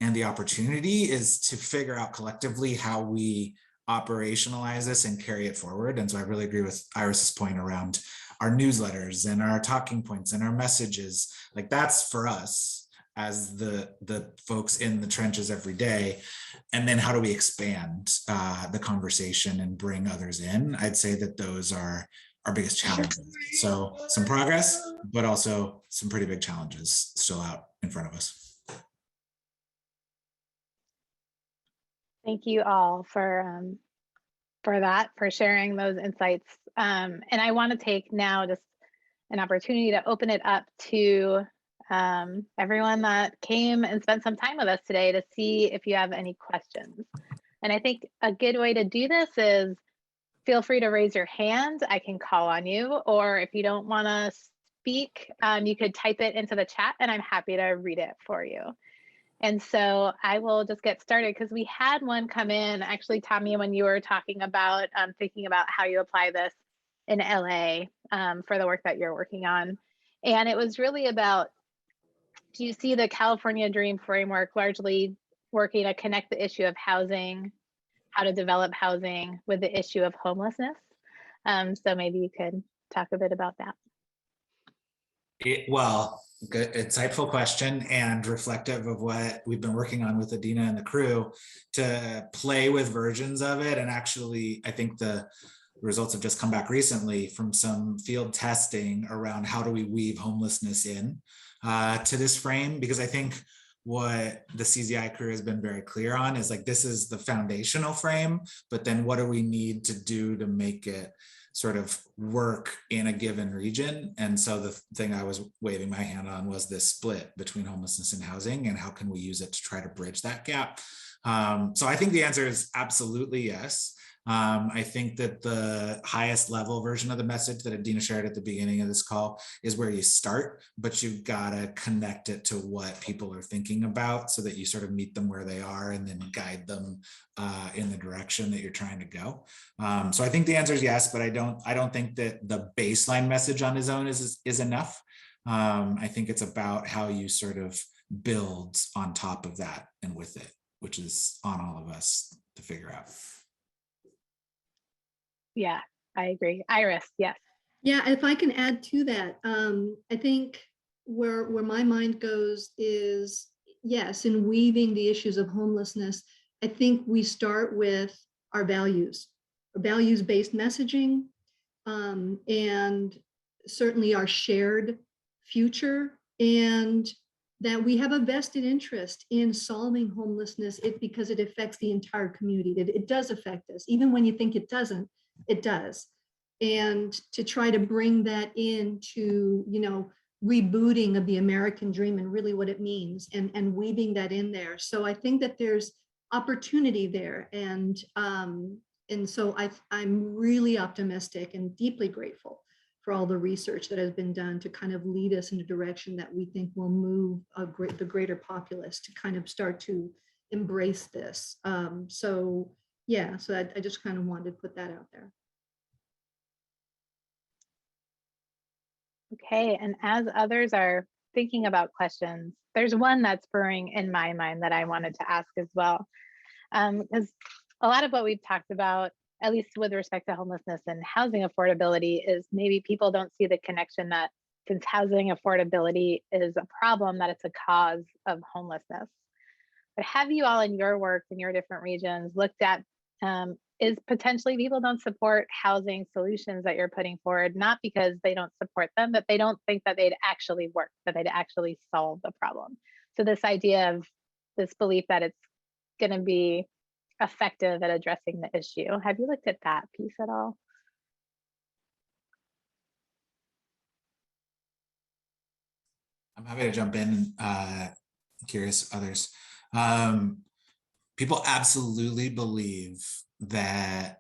Speaker 4: and the opportunity is to figure out collectively how we operationalize this and carry it forward. And so I really agree with Iris's point around our newsletters and our talking points and our messages. Like, that's for us as the folks in the trenches every day. And then how do we expand the conversation and bring others in? I'd say that those are our biggest challenges. So some progress, but also some pretty big challenges still out in front of us.
Speaker 1: Thank you all for sharing those insights. And I want to take now just an opportunity to open it up to everyone that came and spent some time with us today to see if you have any questions. And I think a good way to do this is feel free to raise your hand. I can call on you, or if you don't want to speak, you could type it into the chat and I'm happy to read it for you. And so I will just get started, because we had one come in, actually, Tommy, when you were talking about thinking about how you apply this in LA for the work that you're working on. And it was really about, do you see the California Dream framework largely working to connect the issue of housing, how to develop housing, with the issue of homelessness? So maybe you could talk a bit about that.
Speaker 4: Well, good, insightful question, and reflective of what we've been working on with Adina and the crew to play with versions of it. And actually, I think the results have just come back recently from some field testing around how do we weave homelessness in to this frame, because I think what the CZI crew has been very clear on is like, this is the foundational frame, but then what do we need to do to make it sort of work in a given region? And so the thing I was waving my hand on was this split between homelessness and housing, and how can we use it to try to bridge that gap? So I think the answer is absolutely yes. I think that the highest level version of the message that Adina shared at the beginning of this call is where you start, but you've got to connect it to what people are thinking about so that you sort of meet them where they are and then guide them in the direction that you're trying to go. So I think the answer is yes, but I don't think that the baseline message on his own is enough. I think it's about how you sort of build on top of that and with it, which is on all of us to figure out.
Speaker 1: Yeah, I agree. Iris, yes.
Speaker 2: Yeah, if I can add to that, I think where my mind goes is, yes, in weaving the issues of homelessness, I think we start with our values-based messaging, and certainly our shared future, and that we have a vested interest in solving homelessness because it affects the entire community. That it does affect us, even when you think it doesn't. It does. And to try to bring that into, rebooting of the American dream and really what it means, and weaving that in there. So I think that there's opportunity there. And so I'm really optimistic and deeply grateful for all the research that has been done to kind of lead us in a direction that we think will move the greater populace to kind of start to embrace this. So I just kind of wanted to put that out there.
Speaker 1: Okay, and as others are thinking about questions, there's one that's brewing in my mind that I wanted to ask as well. Because a lot of what we've talked about, at least with respect to homelessness and housing affordability, is maybe people don't see the connection that since housing affordability is a problem, that it's a cause of homelessness. But have you all in your work in your different regions looked at is potentially people don't support housing solutions that you're putting forward, not because they don't support them, but they don't think that they'd actually work, that they'd actually solve the problem. So this idea of this belief that it's going to be effective at addressing the issue. Have you looked at that piece at all?
Speaker 4: I'm happy to jump in. Curious others. People absolutely believe that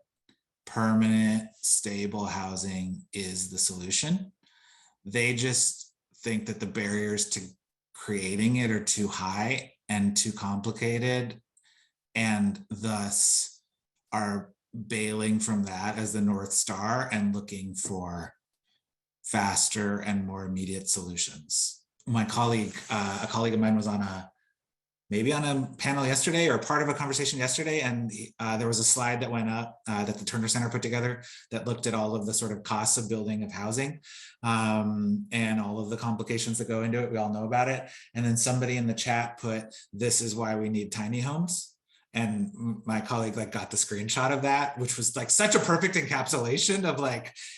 Speaker 4: permanent, stable housing is the solution. They just think that the barriers to creating it are too high and too complicated, and thus are bailing from that as the North Star and looking for faster and more immediate solutions. My colleague, a colleague of mine was on a panel yesterday or part of a conversation yesterday. And there was a slide that went up that the Turner Center put together that looked at all of the sort of costs of building of housing and all of the complications that go into it. We all know about it. And then somebody in the chat put, "This is why we need tiny homes." And my colleague got the screenshot of that, which was such a perfect encapsulation of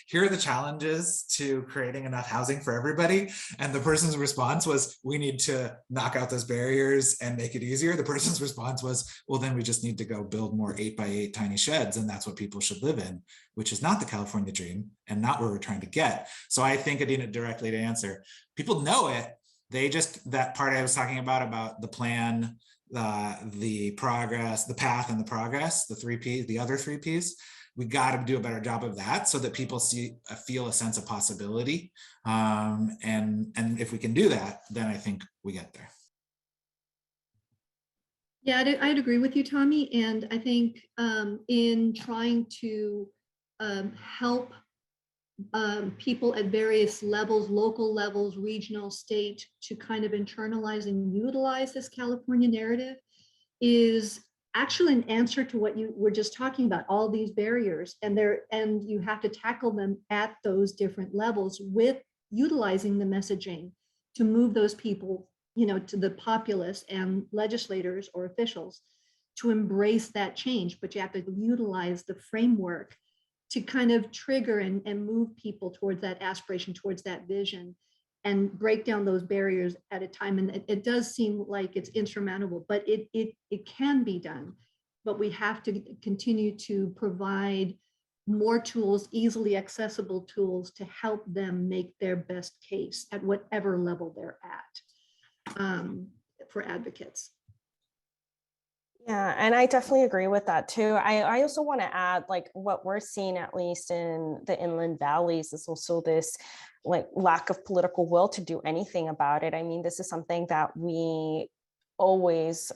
Speaker 4: here are the challenges to creating enough housing for everybody. And the person's response was, we need to knock out those barriers and make it easier. The person's response was, well, then we just need to go build more 8x8 tiny sheds. And that's what people should live in, which is not the California dream and not where we're trying to get. So I think, Adina, directly to answer, people know it. They just, that part I was talking about the plan, the progress, the path and the progress, the 3 Ps, the other 3 Ps, we got to do a better job of that so that people feel a sense of possibility. And if we can do that, then I think we get there.
Speaker 2: Yeah, I'd agree with you, Tommy. And I think in trying to help people at various levels, local levels, regional, state, to kind of internalize and utilize this California narrative is actually an answer to what you were just talking about, all these barriers, and you have to tackle them at those different levels with utilizing the messaging to move those people, to the populace and legislators or officials to embrace that change. But you have to utilize the framework to kind of trigger and move people towards that aspiration, towards that vision, and break down those barriers at a time. And it does seem like it's insurmountable, but it can be done. But we have to continue to provide more tools, easily accessible tools, to help them make their best case at whatever level they're at, for advocates.
Speaker 3: Yeah, and I definitely agree with that too. I also want to add, like, what we're seeing, at least in the inland valleys, is also this like lack of political will to do anything about it. I mean, this is something that we always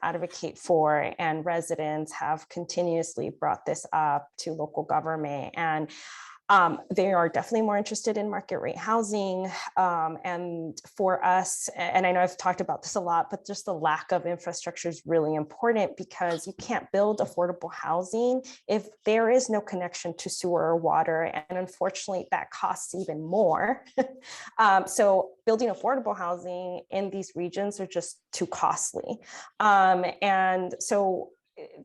Speaker 3: advocate for, and residents have continuously brought this up to local government, and they are definitely more interested in market rate housing. And for us, and I know I've talked about this a lot, but just the lack of infrastructure is really important, because you can't build affordable housing if there is no connection to sewer or water. And unfortunately, that costs even more. So building affordable housing in these regions are just too costly. And so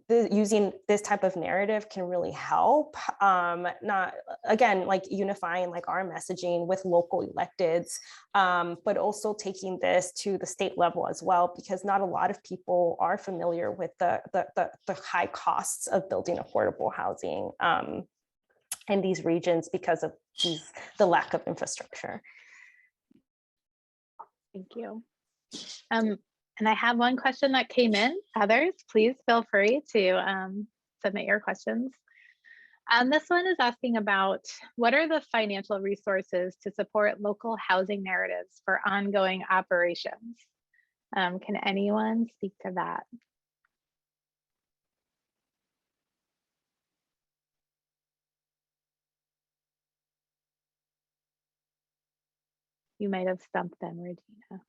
Speaker 3: using this type of narrative can really help, not, again, like unifying like our messaging with local electeds, but also taking this to the state level as well, because not a lot of people are familiar with the high costs of building affordable housing in these regions because of the lack of infrastructure.
Speaker 1: Thank you. And I have one question that came in. Others, please feel free to submit your questions. This one is asking about, what are the financial resources to support local housing narratives for ongoing operations? Can anyone speak to that? You might have stumped them, Regina.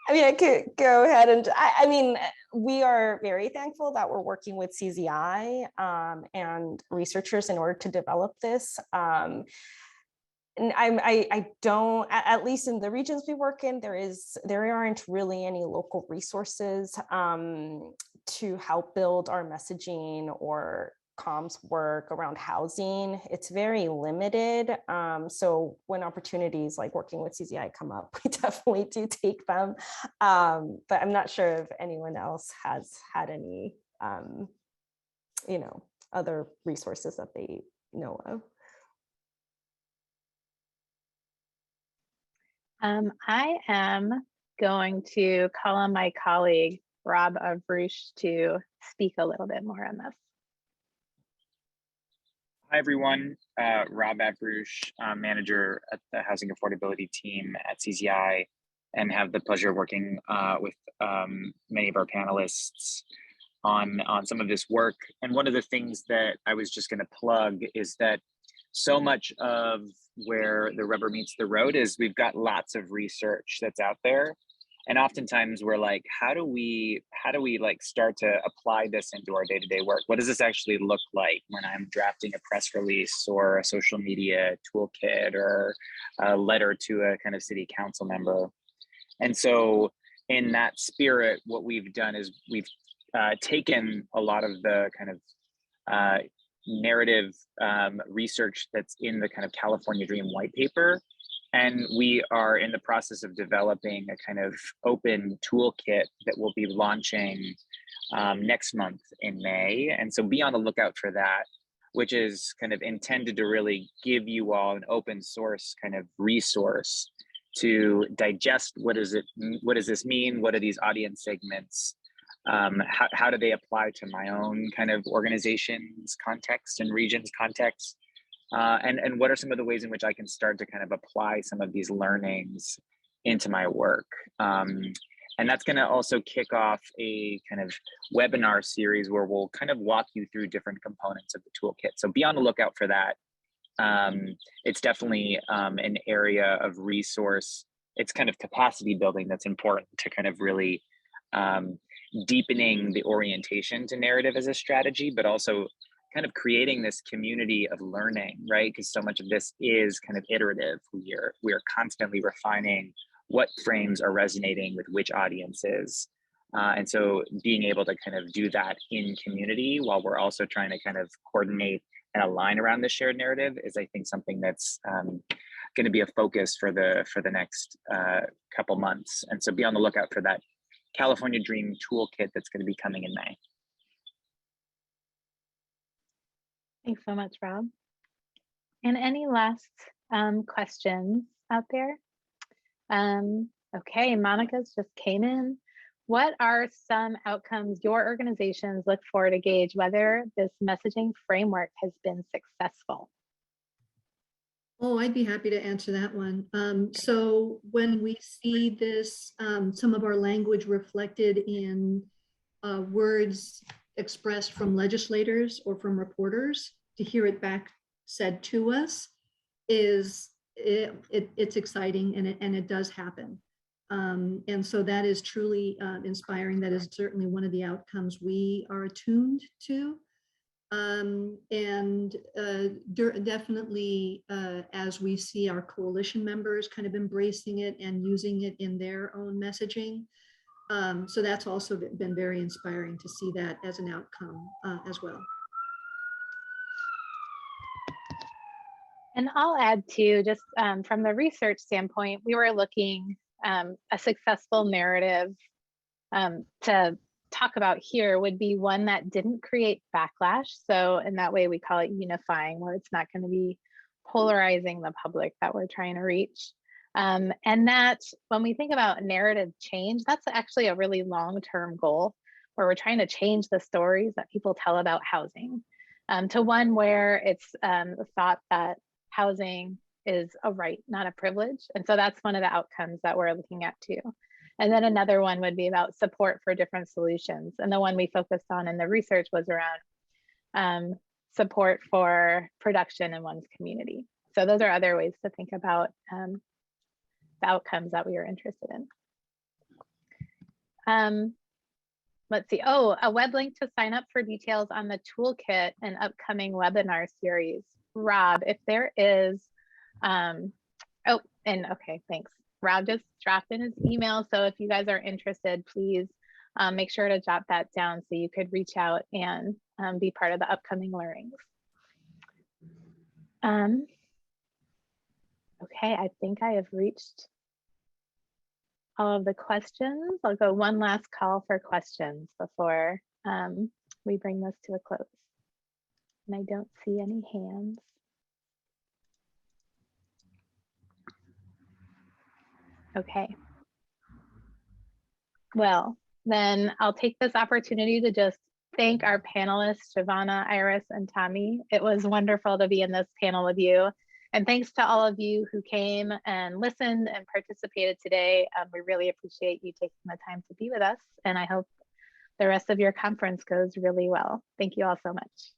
Speaker 3: I mean, I could go ahead and, I mean, we are very thankful that we're working with CZI and researchers in order to develop this. And I don't, at least in the regions we work in, there aren't really any local resources to help build our messaging or comms work around housing. It's very limited. So when opportunities like working with CZI come up, we definitely do take them. But I'm not sure if anyone else has had any, other resources that they know of.
Speaker 1: I am going to call on my colleague, Rob Avrush, to speak a little bit more on this.
Speaker 6: Hi, everyone. Rob Avrush, manager at the Housing Affordability team at CZI, and have the pleasure of working with many of our panelists on some of this work. And one of the things that I was just going to plug is that so much of where the rubber meets the road is we've got lots of research that's out there. And oftentimes we're like, how do we like start to apply this into our day-to-day work? What does this actually look like when I'm drafting a press release or a social media toolkit or a letter to a kind of city council member? And so in that spirit, what we've done is we've taken a lot of the kind of narrative research that's in the kind of California Dream white paper. And we are in the process of developing a kind of open toolkit that we'll be launching next month in May. And so be on the lookout for that, which is kind of intended to really give you all an open source kind of resource to digest what does this mean? What are these audience segments? How do they apply to my own kind of organization's context and region's context? And what are some of the ways in which I can start to kind of apply some of these learnings into my work? And that's going to also kick off a kind of webinar series where we'll kind of walk you through different components of the toolkit. So be on the lookout for that. It's definitely an area of resource. It's kind of capacity building that's important to kind of really deepening the orientation to narrative as a strategy, but also kind of creating this community of learning, right? Because so much of this is kind of iterative. We are constantly refining what frames are resonating with which audiences. And so being able to kind of do that in community while we're also trying to kind of coordinate and align around the shared narrative is, I think, something that's going to be a focus for the next couple months. And so be on the lookout for that California Dream Toolkit that's going to be coming in May.
Speaker 1: Thanks so much, Rob. And any last questions out there? Okay, Monica's just came in. What are some outcomes your organizations look for to gauge whether this messaging framework has been successful?
Speaker 2: Oh, I'd be happy to answer that one. So when we see this, some of our language reflected in words expressed from legislators or from reporters, to hear it back said to us it's exciting, and it does happen. And so that is truly inspiring. That is certainly one of the outcomes we are attuned to. Definitely as we see our coalition members kind of embracing it and using it in their own messaging. So that's also been very inspiring to see that as an outcome as well.
Speaker 1: And I'll add too, just from the research standpoint, we were looking a successful narrative to talk about here would be one that didn't create backlash. So in that way, we call it unifying, where it's not going to be polarizing the public that we're trying to reach. And that when we think about narrative change, that's actually a really long-term goal, where we're trying to change the stories that people tell about housing to one where it's the thought that housing is a right, not a privilege. And so that's one of the outcomes that we're looking at too. And then another one would be about support for different solutions. And the one we focused on in the research was around support for production in one's community. So those are other ways to think about the outcomes that we are interested in. Let's see. Oh, a web link to sign up for details on the toolkit and upcoming webinar series. Rob, if there is, okay, thanks. Rob just dropped in his email. So if you guys are interested, please make sure to jot that down so you could reach out and be part of the upcoming learnings. Okay, I think I have reached all of the questions. I'll go one last call for questions before we bring this to a close. And I don't see any hands. Okay. Well, then I'll take this opportunity to just thank our panelists, Giovanna, Iris, and Tommy. It was wonderful to be in this panel with you. And thanks to all of you who came and listened and participated today. We really appreciate you taking the time to be with us. And I hope the rest of your conference goes really well. Thank you all so much.